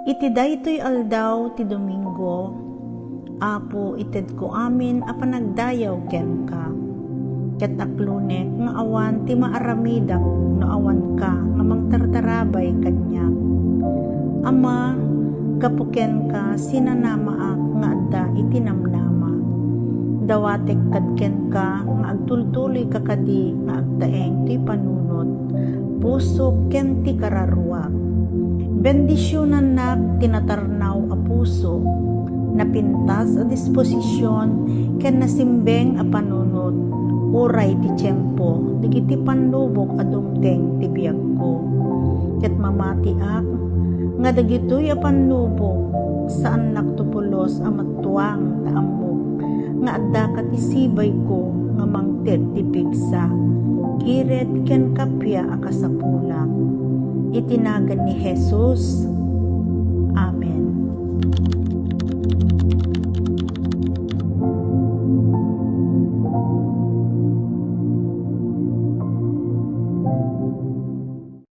Iti daytoy aldaw ti Domingo, Apo ited ko amin a panagdayaw ken ka. Ket aklunek nga awan ti maaramidak no awan ka nga mangtartarabay kanyak. Ama, gapuken ka sinanamaak nga adda iti namnama. Dawatek kadken ka nga agtultuloy ka kadi nga agtaeng ti panunot. Puso ken ti kararwag. Bendisyonan na tinatarnaw a puso, napintas a disposisyon ken nasimbeng a panunot, uray ti tiyempo, digiti panlubok a dumteng ti biag ko. Ket mamati ak, nga dagitoy a panlubok, saan naktupulos a matuang taamok, nga adda kat isibay ko, nga mangted ti pigsa, kiret ken kapya a kasapulak. Itinagan ni Jesus. Amen.